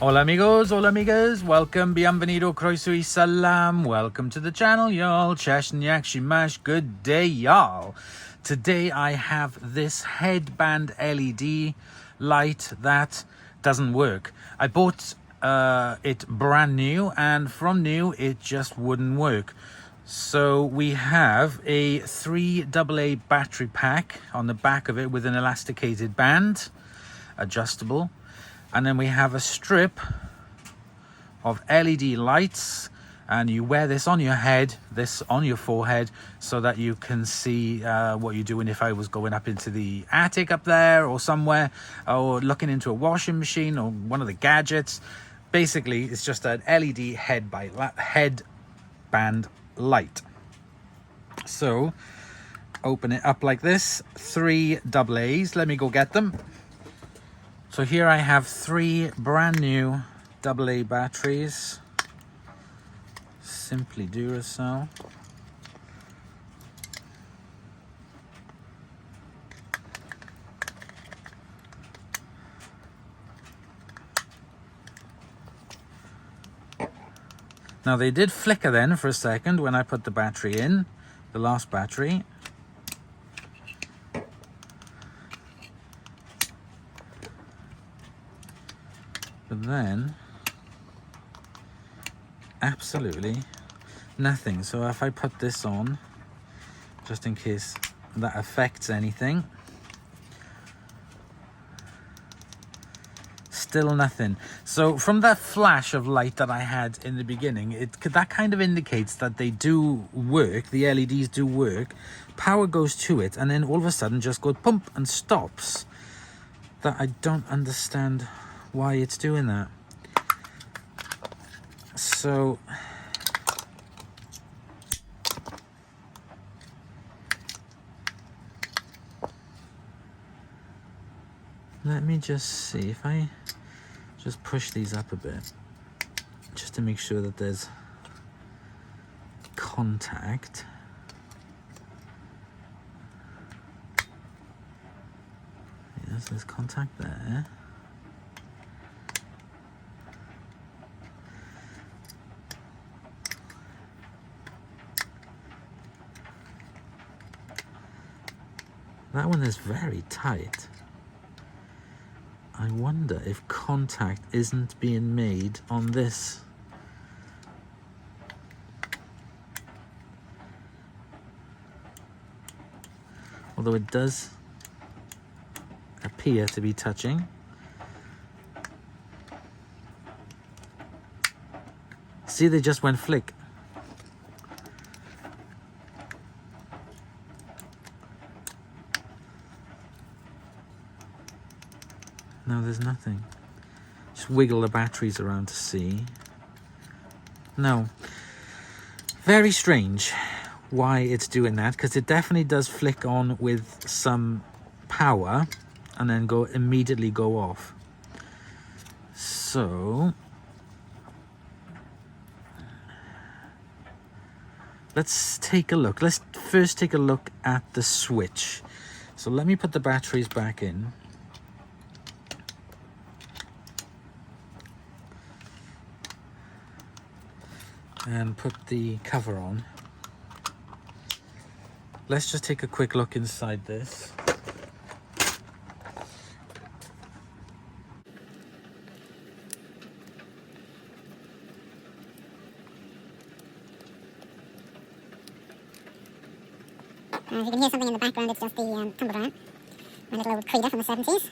Hola amigos, hola amigas, welcome, bienvenido, croeso y salam, welcome to the channel y'all, Cheshniak Shimash, good day y'all. Today I have this headband LED light that doesn't work. I bought it brand new, and from new it just wouldn't work. So we have a 3 AA battery pack on the back of it with an elasticated band, adjustable. And then we have a strip of LED lights, and you wear this on your head, this on your forehead, so that you can see what you're doing if I was going up into the attic up there or somewhere, or looking into a washing machine or one of the gadgets. Basically, it's just an LED headband light. So, open it up like this, 3 AA's. Let me go get them. So here I have 3 brand new AA batteries, simply Duracell. Now they did flicker then for a second when I put the battery in, the last battery. But then, absolutely nothing. So if I put this on, just in case that affects anything, still nothing. So from that flash of light that I had in the beginning, that kind of indicates that they do work, the LEDs do work, power goes to it, and then all of a sudden just goes pump and stops. That I don't understand why it's doing that. So let me just see if I just push these up a bit, just to make sure that there's contact. Yes, there's contact there. That one is very tight. I wonder if contact isn't being made on this. Although it does appear to be touching. See, they just went flick. No, there's nothing. Just wiggle the batteries around to see. No. Very strange why it's doing that, because it definitely does flick on with some power and then immediately go off. So let's take a look. Let's first take a look at the switch. So let me put the batteries back in. And put the cover on. Let's just take a quick look inside this. If you can hear something in the background, it's just the tumbler, my little old Creeder from the 70s.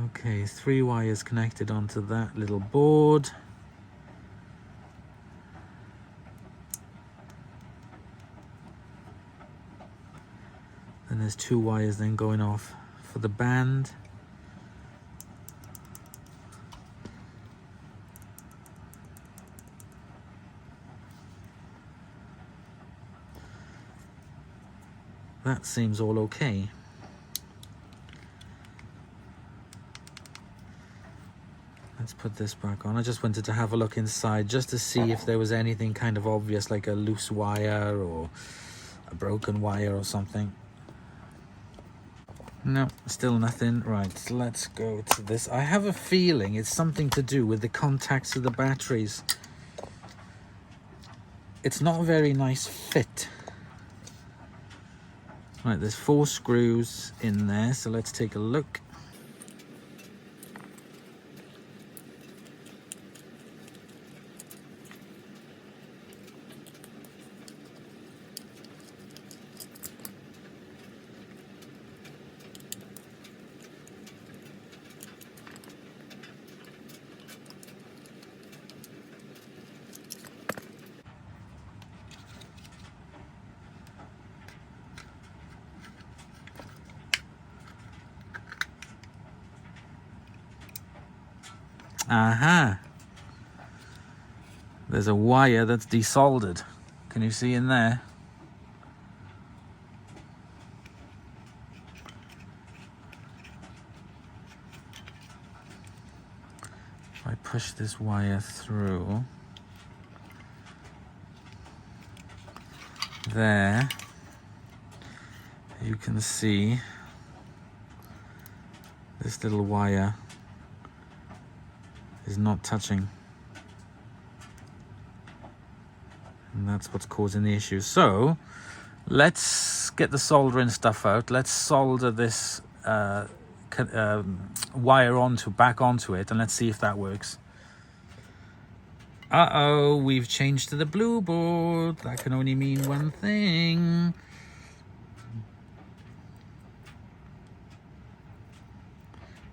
Okay, 3 wires connected onto that little board. Then there's 2 wires then going off for the band. That seems all okay. Let's put this back on. I just wanted to have a look inside just to see if there was anything kind of obvious, like a loose wire or a broken wire or something. No, still nothing. Right, let's go to this. I have a feeling it's something to do with the contacts of the batteries. It's not a very nice fit. Right, there's 4 screws in there, so let's take a look. Aha! There's a wire that's desoldered. Can you see in there? If I push this wire through, there, you can see this little wire is not touching, and that's what's causing the issue. So let's get the soldering stuff out. Let's solder this wire back onto it, and let's see if that works. Uh-oh, we've changed to the blue board. That can only mean one thing.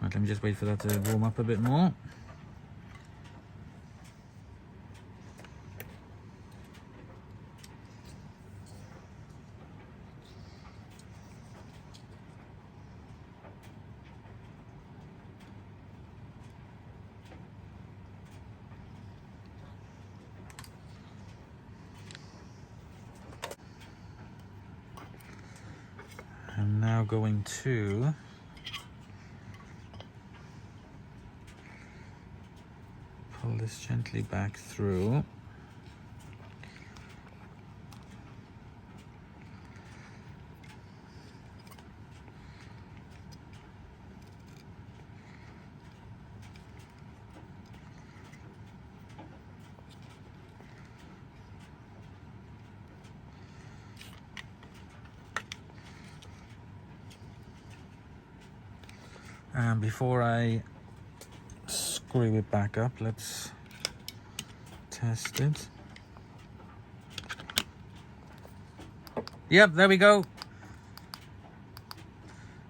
Right, let me just wait for that to warm up a bit more. I'm now going to pull this gently back through. And before I screw it back up, let's test it. Yep, there we go.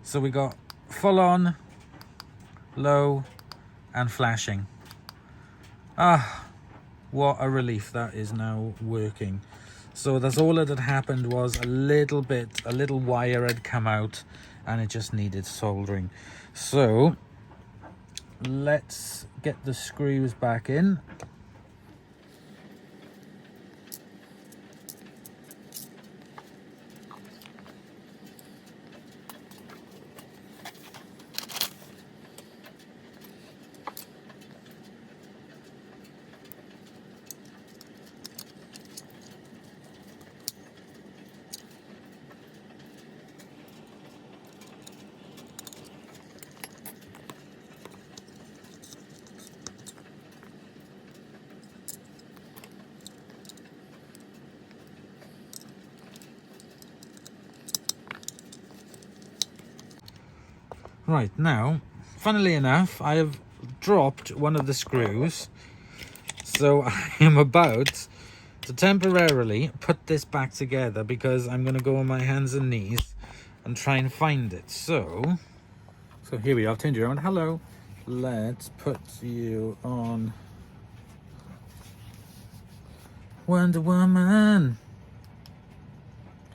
So we got full on, low, and flashing. Ah, what a relief. That is now working. So that's all that had happened, was a little wire had come out and it just needed soldering. So let's get the screws back in. Right, now, funnily enough, I have dropped one of the screws, so I am about to temporarily put this back together because I'm going to go on my hands and knees and try and find it. So here we are. I've turned you around. Hello. Let's put you on Wonder Woman.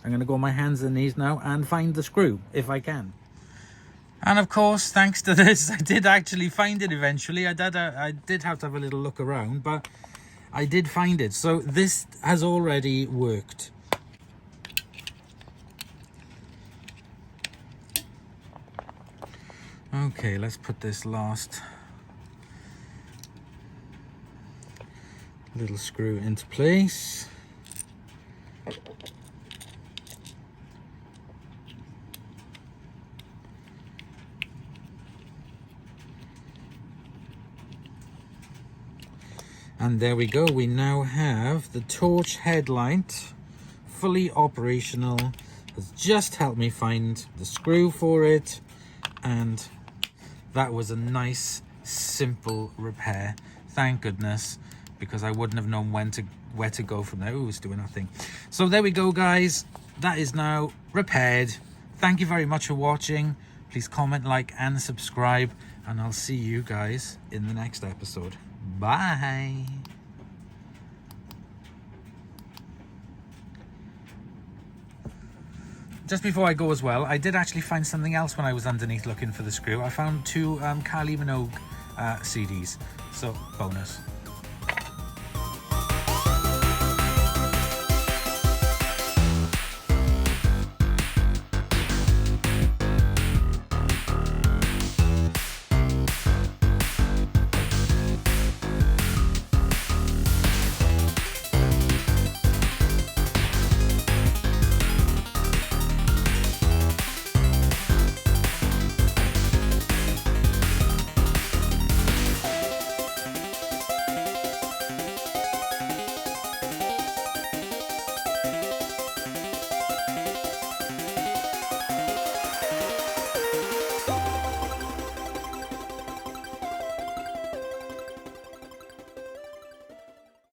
I'm going to go on my hands and knees now and find the screw, if I can. And of course, thanks to this, I did actually find it eventually. I did have to have a little look around, but I did find it. So this has already worked. Okay, let's put this last little screw into place. And there we go, we now have the torch headlight fully operational. Has just helped me find the screw for it, and that was a nice simple repair, thank goodness, because I wouldn't have known where to go from there. Ooh, it's doing nothing. So there we go, guys, that is now repaired. Thank you very much for watching. Please comment, like and subscribe, and I'll see you guys in the next episode. Bye. Just before I go as well, I did actually find something else when I was underneath looking for the screw. I found two Kylie Minogue CDs, so bonus.